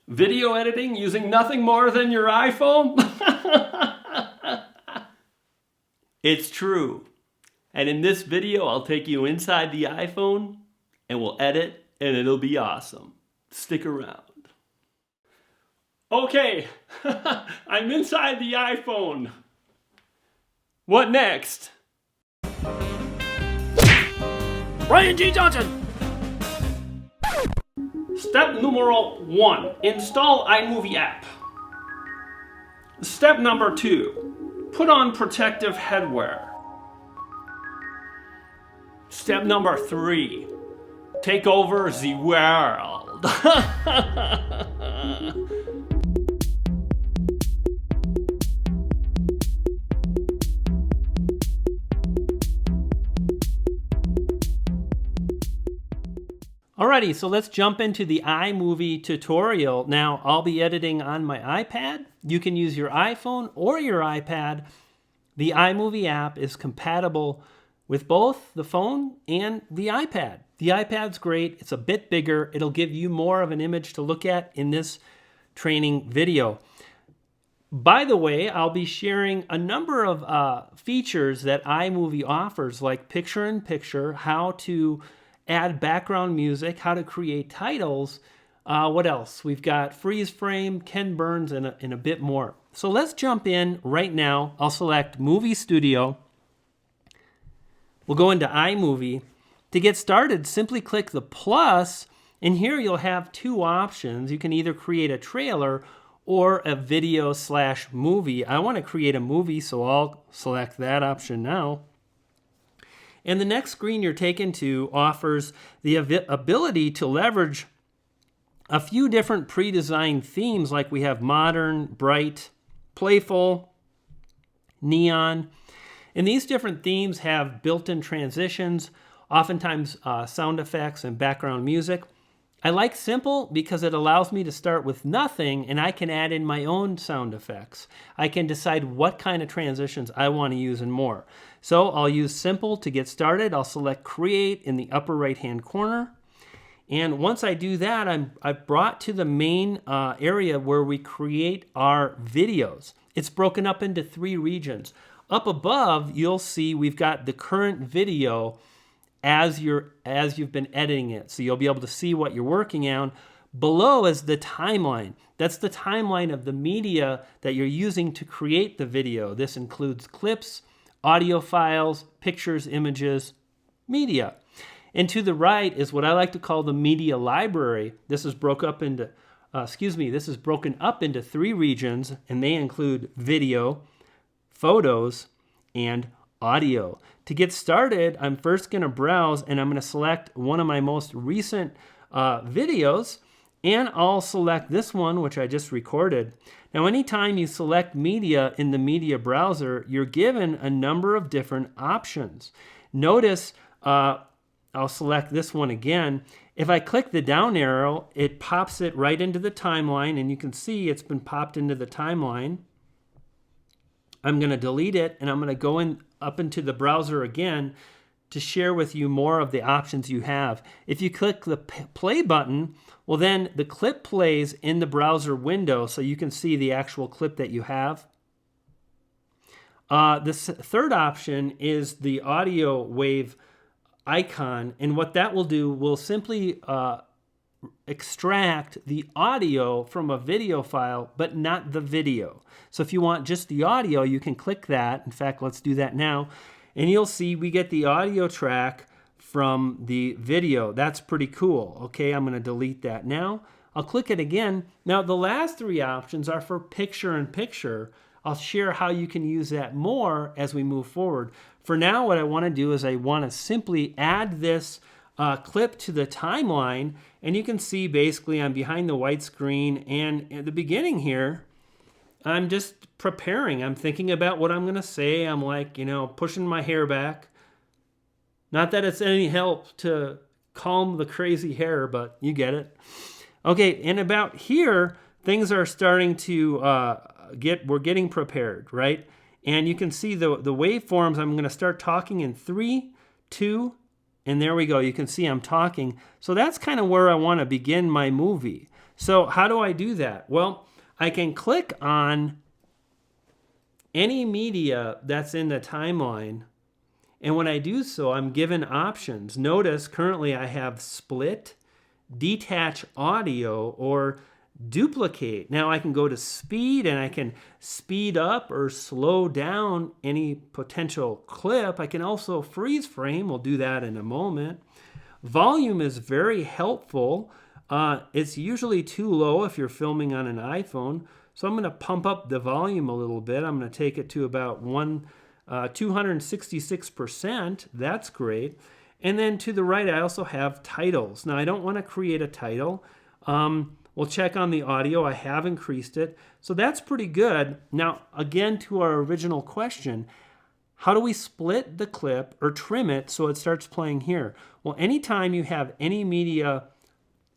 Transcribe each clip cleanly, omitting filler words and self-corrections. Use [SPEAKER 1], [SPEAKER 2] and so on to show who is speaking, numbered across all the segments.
[SPEAKER 1] Video editing using nothing more than your iPhone? It's true. And in this video, I'll take you inside the iPhone and we'll edit and it'll be awesome. Stick around. Okay, I'm inside the iPhone. What next?
[SPEAKER 2] Ryan G. Johnson!
[SPEAKER 1] Step numero 1, install iMovie app. Step number 2, put on protective headwear. Step number 3, take over the world. Alrighty, so let's jump into the iMovie tutorial. Now, I'll be editing on my iPad. You can use your iPhone or your iPad. The iMovie app is compatible with both the phone and the iPad. The iPad's great. It's a bit bigger. It'll give you more of an image to look at in this training video. By the way, I'll be sharing a number of features that iMovie offers, like picture-in-picture, how to add background music, how to create titles. What else? We've got freeze frame, Ken Burns, and a bit more. So let's jump in right now. I'll select Movie Studio. We'll go into iMovie. To get started, simply click the plus, and here you'll have two options. You can either create a trailer or a video/movie. I want to create a movie, so I'll select that option now. And the next screen you're taken to offers the ability to leverage a few different pre-designed themes, like we have modern, bright, playful, neon. And these different themes have built-in transitions, oftentimes sound effects and background music. I like simple because it allows me to start with nothing and I can add in my own sound effects. I can decide what kind of transitions I want to use and more. So I'll use simple to get started. I'll select create in the upper right hand corner. And once I do that, I've brought to the main area where we create our videos. It's broken up into 3 regions. Up above, you'll see we've got the current video as you've been editing it. So you'll be able to see what you're working on. Below is the timeline. That's the timeline of the media that you're using to create the video. This includes clips, audio files, pictures, images, media. And to the right is what I like to call the media library. This is broken up into 3 regions, and they include video, photos, and audio. To get started, I'm first going to browse and I'm going to select one of my most recent videos, and I'll select this one, which I just recorded. Now, anytime you select media in the media browser, you're given a number of different options. Notice I'll select this one again. If I click the down arrow, it pops it right into the timeline, and you can see it's been popped into the timeline. I'm going to delete it, and I'm going to go up into the browser again to share with you more of the options you have. If you click the play button, well, then the clip plays in the browser window, so you can see the actual clip that you have. This third option is the audio wave icon, and what that will do will simply extract the audio from a video file, but not the video. So if you want just the audio, you can click that. In fact, let's do that now. And you'll see we get the audio track from the video. That's pretty cool. Okay, I'm going to delete that now. I'll click it again. Now, the last 3 options are for picture-in-picture. I'll share how you can use that more as we move forward. For now, what I want to do is I want to simply add this clip to the timeline, and you can see basically I'm behind the white screen, and at the beginning here, I'm just preparing. I'm thinking about what I'm going to say. I'm like, pushing my hair back. Not that it's any help to calm the crazy hair, but you get it. Okay, and about here, things are starting to we're getting prepared, right? And you can see the waveforms. I'm going to start talking in 3, 2, and there we go. You can see I'm talking. So that's kind of where I want to begin my movie. So how do I do that? Well, I can click on any media that's in the timeline. And when I do so, I'm given options. Notice currently I have split, detach audio, or duplicate. Now I can go to speed and I can speed up or slow down any potential clip. I can also freeze frame. We'll do that in a moment. Volume is very helpful. It's usually too low if you're filming on an iPhone. So I'm going to pump up the volume a little bit. I'm going to take it to about 266%. That's great. And then to the right, I also have titles. Now, I don't want to create a title. We'll check on the audio. I have increased it. So that's pretty good. Now, again, to our original question, how do we split the clip or trim it so it starts playing here? Well, anytime you have any media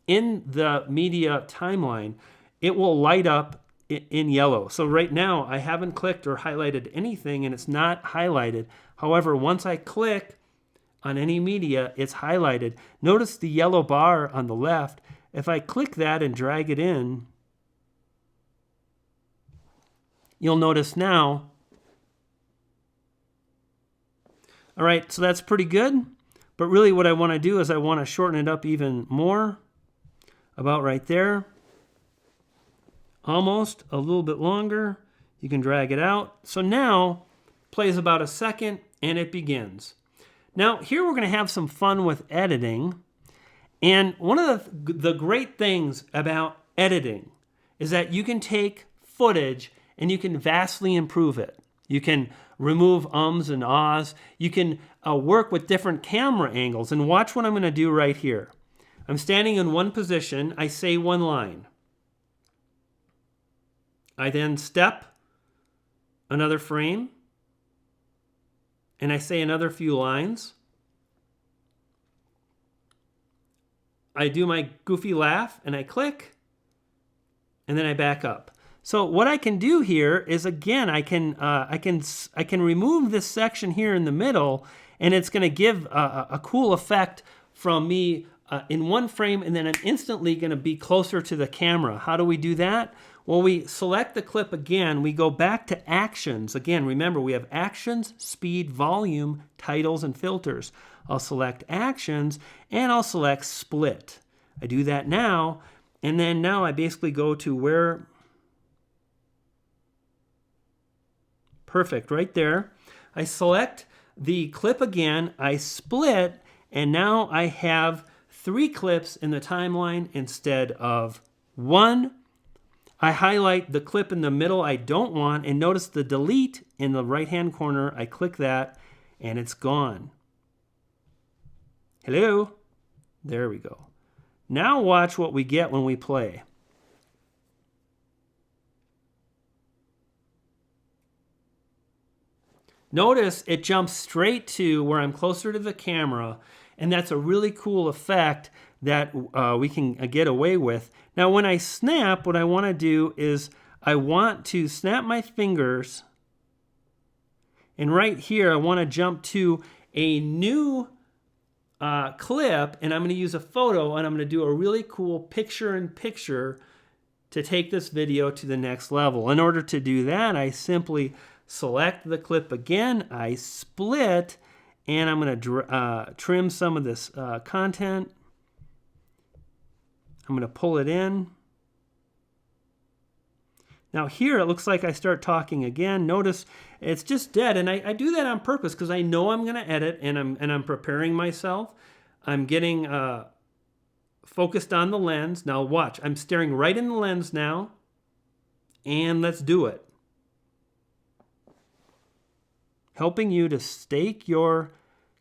[SPEAKER 1] in the media timeline, it will light up in yellow. So right now, I haven't clicked or highlighted anything, and it's not highlighted. However, once I click on any media, it's highlighted. Notice the yellow bar on the left. If I click that and drag it in, you'll notice now. All right, so that's pretty good. But really what I want to do is I want to shorten it up even more, about right there. Almost a little bit longer. You can drag it out. So now plays about a second and it begins. Now here we're going to have some fun with editing. And one of the great things about editing is that you can take footage and you can vastly improve it. You can remove ums and ahs. You can work with different camera angles. And watch what I'm going to do right here. I'm standing in one position. I say one line. I then step another frame. And I say another few lines. I do my goofy laugh and I click. And then I back up. So what I can do here is, again, I can remove this section here in the middle, and it's going to give a cool effect from me in one frame, and then I'm instantly going to be closer to the camera. How do we do that? Well, we select the clip again. We go back to actions. Again, remember, we have actions, speed, volume, titles, and filters. I'll select actions, and I'll select split. I do that now, and then now I basically go to where... Perfect, right there. I select the clip again, I split, and now I have 3 clips in the timeline instead of 1. I highlight the clip in the middle I don't want, and notice the delete in the right-hand corner. I click that, and it's gone. Hello? There we go. Now watch what we get when we play. Notice it jumps straight to where I'm closer to the camera, and that's a really cool effect that we can get away with. Now when I snap, what I want to do is I want to snap my fingers, and right here I want to jump to a new clip, and I'm going to use a photo, and I'm going to do a really cool picture-in-picture to take this video to the next level. In order to do that, I simply select the clip again, I split, and I'm going to trim some of this content. I'm going to pull it in. Now here it looks like I start talking again. Notice it's just dead, and I do that on purpose because I know I'm going to edit, and I'm preparing myself. I'm getting focused on the lens. Now watch, I'm staring right in the lens now, and let's do it. Helping you to stake your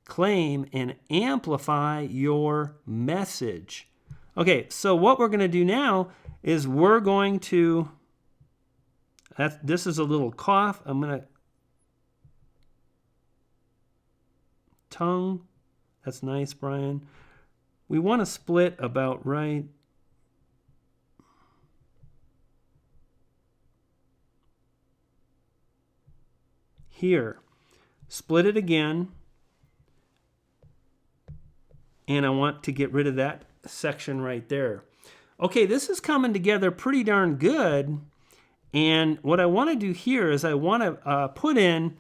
[SPEAKER 1] claim and amplify your message. Okay, so what we're going to do now is we're going to, this is a little cough. I'm going to, tongue, that's nice, Brian. We want to split about right. Here. Split it again, and I want to get rid of that section right there. Okay, this is coming together pretty darn good. And what I want to do here is I want to put in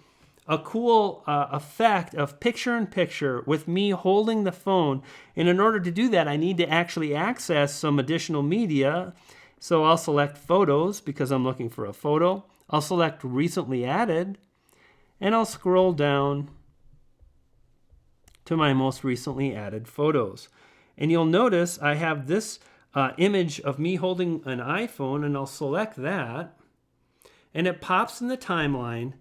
[SPEAKER 1] a cool effect of picture-in-picture with me holding the phone. And in order to do that, I need to actually access some additional media. So I'll select Photos because I'm looking for a photo. I'll select Recently Added, and I'll scroll down to my most recently added photos. And you'll notice I have this image of me holding an iPhone, and I'll select that, and it pops in the timeline,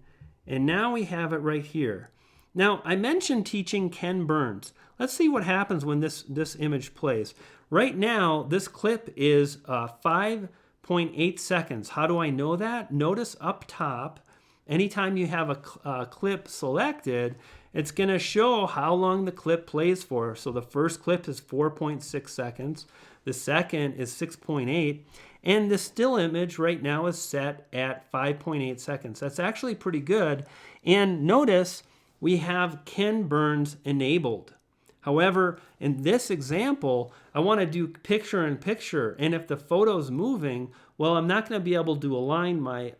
[SPEAKER 1] and now we have it right here. Now, I mentioned teaching Ken Burns. Let's see what happens when this image plays. Right now, this clip is 5.8 seconds. How do I know that? Notice up top, anytime you have a clip selected, it's going to show how long the clip plays for. So the first clip is 4.6 seconds. The second is 6.8. And the still image right now is set at 5.8 seconds. That's actually pretty good. And notice we have Ken Burns enabled. However, in this example, I want to do picture-in-picture. And if the photo's moving, well, I'm not going to be able to align my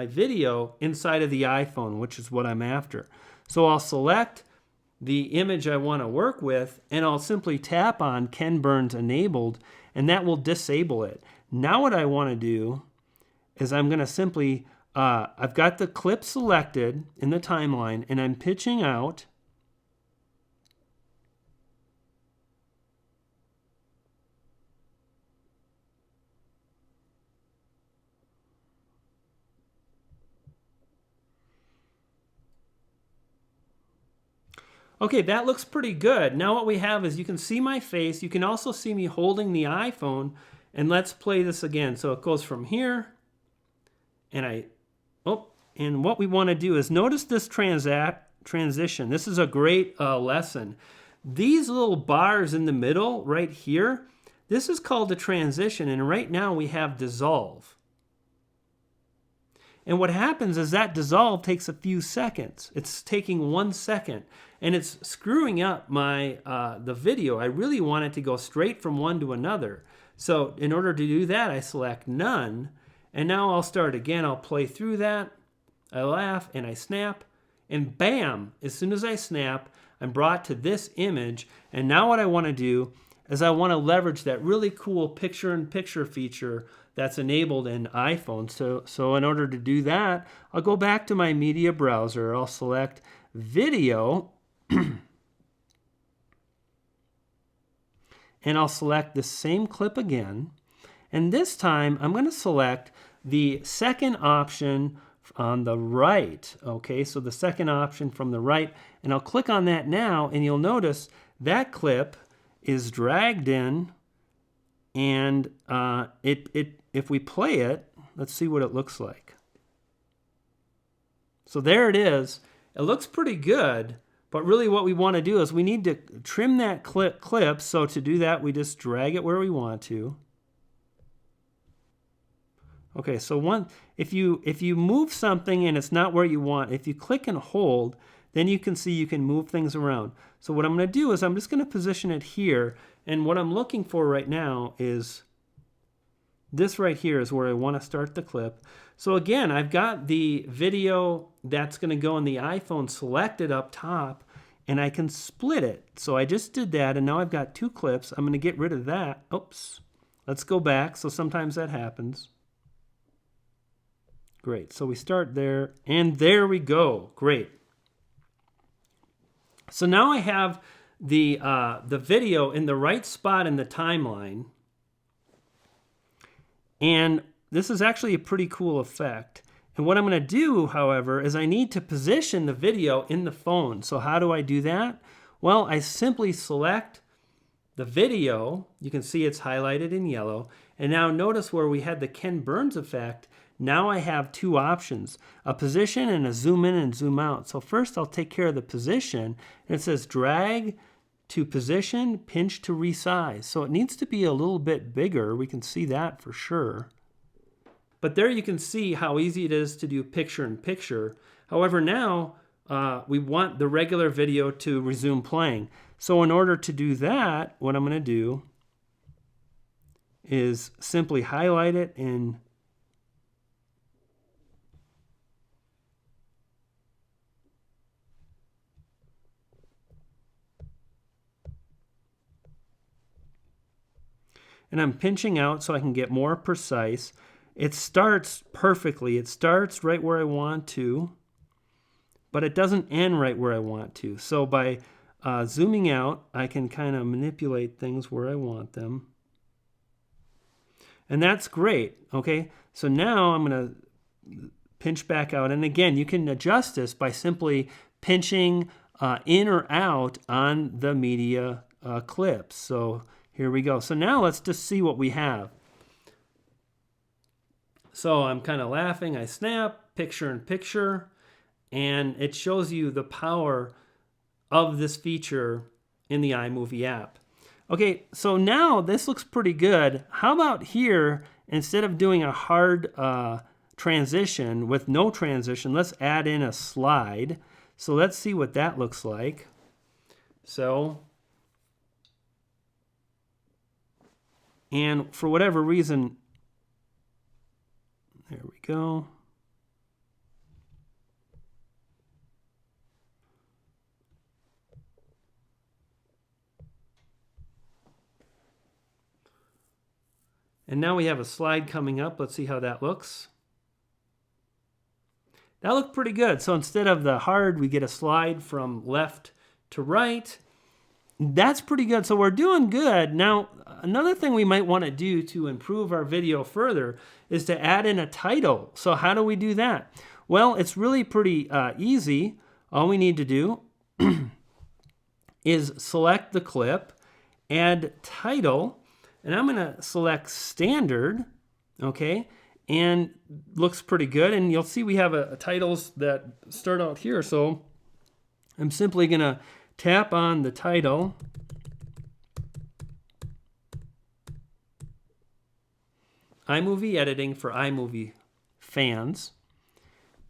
[SPEAKER 1] video inside of the iPhone, which is what I'm after. So I'll select the image I want to work with, and I'll simply tap on Ken Burns enabled, and that will disable it. Now what I want to do is I'm going to simply, I've got the clip selected in the timeline, and I'm pitching out. Okay, that looks pretty good. Now what we have is you can see my face. You can also see me holding the iPhone. And let's play this again. So it goes from here. And and what we want to do is notice this transition. This is a great lesson. These little bars in the middle right here, this is called a transition. And right now we have dissolve. And what happens is that dissolve takes a few seconds. It's taking 1 second, and it's screwing up my the video. I really want it to go straight from one to another. So in order to do that, I select none, and now I'll start again. I'll play through that. I laugh and I snap, and bam! As soon as I snap, I'm brought to this image. And now what I want to do is I want to leverage that really cool picture-in-picture feature that's enabled in iPhone. So in order to do that, I'll go back to my media browser. I'll select video, and I'll select the same clip again. And this time, I'm going to select the second option on the right. Okay, so the second option from the right, and I'll click on that now, and you'll notice that clip is dragged in, and if we play it, let's see what it looks like. So there it is. It looks pretty good, but really what we want to do is we need to trim that clip. So to do that, we just drag it where we want to. Okay, so if you move something and it's not where you want, if you click and hold, then you can see you can move things around. So what I'm going to do is I'm just going to position it here, and what I'm looking for right now is this right here is where I want to start the clip. So again, I've got the video that's going to go on the iPhone selected up top, and I can split it. So I just did that, and now I've got two clips. I'm going to get rid of that. Oops. Let's go back. So sometimes that happens. Great. So we start there, and there we go. Great. So now I have the video in the right spot in the timeline. And this is actually a pretty cool effect. And what I'm going to do, however, is I need to position the video in the phone. So how do I do that? Well, I simply select the video. You can see it's highlighted in yellow. And now notice where we had the Ken Burns effect. Now I have two options, a position and a zoom in and zoom out. So first I'll take care of the position. And it says drag to position, pinch to resize. So it needs to be a little bit bigger. We can see that for sure. But there you can see how easy it is to do picture-in-picture. However, now we want the regular video to resume playing. So in order to do that, what I'm going to do is simply highlight it and I'm pinching out so I can get more precise. It starts perfectly. It starts right where I want to, but it doesn't end right where I want to. So by zooming out, I can kind of manipulate things where I want them. And that's great, okay? So now I'm going to pinch back out. And again, you can adjust this by simply pinching in or out on the media clips. So here we go. So now let's just see what we have. So I'm kind of laughing. I snap, picture in picture, and it shows you the power of this feature in the iMovie app. Okay, so now this looks pretty good. How about here, instead of doing a hard transition with no transition, let's add in a slide. So let's see what that looks like. So, and for whatever reason, there we go. And now we have a slide coming up. Let's see how that looks. That looked pretty good. So instead of the hard, we get a slide from left to right. That's pretty good. So we're doing good. Now, another thing we might want to do to improve our video further is to add in a title. So how do we do that? Well, it's really pretty easy. All we need to do is select the clip, add title, and I'm going to select standard, okay? And looks pretty good. And you'll see we have a titles that start out here. So I'm simply going to tap on the title. iMovie editing for iMovie fans.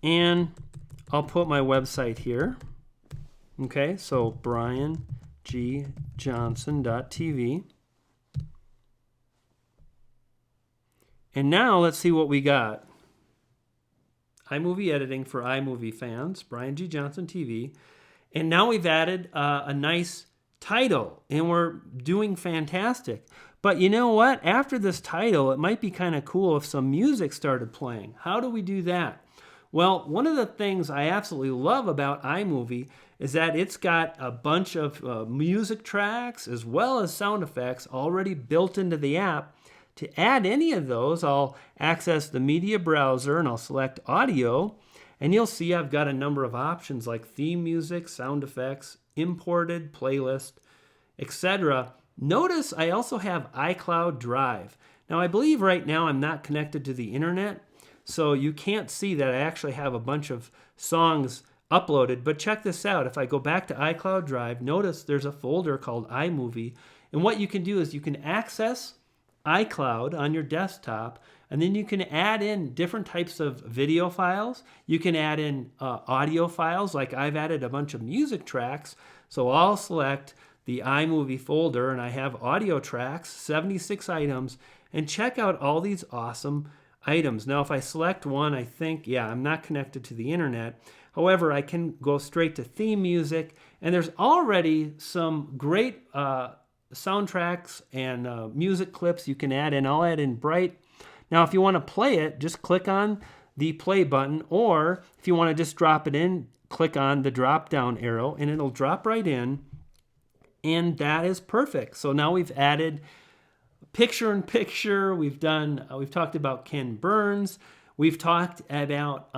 [SPEAKER 1] And I'll put my website here. Okay, so briangjohnson.tv. And now let's see what we got. iMovie editing for iMovie fans, Brian G. Johnson TV. And now we've added a nice title, and we're doing fantastic. But you know what? After this title, it might be kind of cool if some music started playing. How do we do that? Well, one of the things I absolutely love about iMovie is that it's got a bunch of music tracks as well as sound effects already built into the app. To add any of those, I'll access the media browser and I'll select audio, and you'll see I've got a number of options like theme music, sound effects, imported, playlist, etc. Notice I also have iCloud Drive. Now I believe right now I'm not connected to the internet, so you can't see that I actually have a bunch of songs uploaded, but check this out. If I go back to iCloud Drive, notice there's a folder called iMovie, and what you can do is you can access iCloud on your desktop, and then you can add in different types of video files. You can add in audio files, like I've added a bunch of music tracks. So I'll select the iMovie folder, and I have audio tracks, 76 items, and check out all these awesome items. Now, if I select one, I think, yeah, I'm not connected to the internet. However, I can go straight to theme music, and there's already some great soundtracks and music clips you can add in. I'll add in Bright. Now, if you want to play it, just click on the play button, or if you want to just drop it in, click on the drop down arrow and it'll drop right in, and that is perfect. So now we've added picture in picture. We've talked about Ken Burns. We've talked about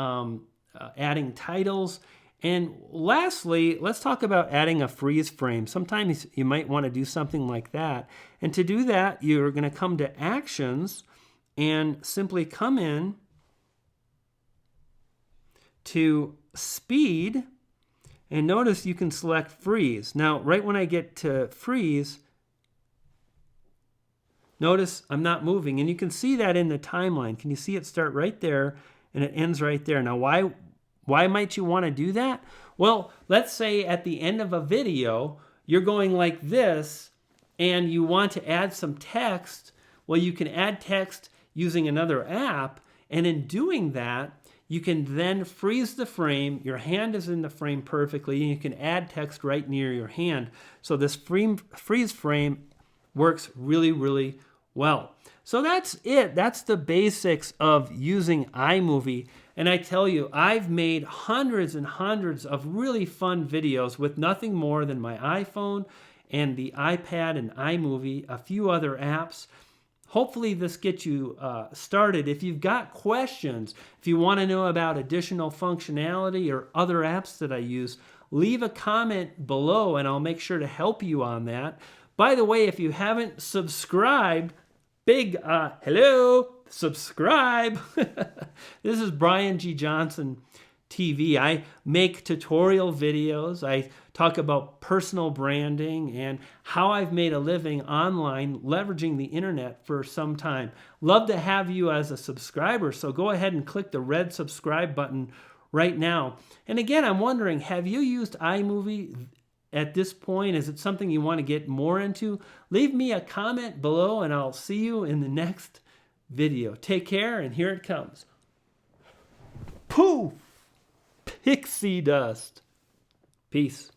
[SPEAKER 1] adding titles. And lastly, let's talk about adding a freeze frame. Sometimes you might want to do something like that. And to do that, you're going to come to Actions and simply come in to Speed. And notice you can select Freeze. Now, right when I get to Freeze, notice I'm not moving. And you can see that in the timeline. Can you see it start right there and it ends right there? Now, why might you want to do that? Well, let's say at the end of a video, you're going like this and you want to add some text. Well, you can add text using another app, and in doing that, you can then freeze the frame. Your hand is in the frame perfectly, and you can add text right near your hand. So this freeze frame works really, really well. So that's it. That's the basics of using iMovie. And I tell you, I've made hundreds and hundreds of really fun videos with nothing more than my iPhone and the iPad and iMovie, a few other apps. Hopefully this gets you started. If you've got questions, if you want to know about additional functionality or other apps that I use, leave a comment below and I'll make sure to help you on that. By the way, if you haven't subscribed, big hello, subscribe. This is Brian G. Johnson TV. I make tutorial videos. I talk about personal branding and how I've made a living online leveraging the internet for some time. Love to have you as a subscriber, so go ahead and click the red subscribe button right now. And again, I'm wondering, have you used iMovie at this point? Is it something you want to get more into? Leave me a comment below and I'll see you in the next video. Take care, and here it comes. Poof! Pixie dust. Peace.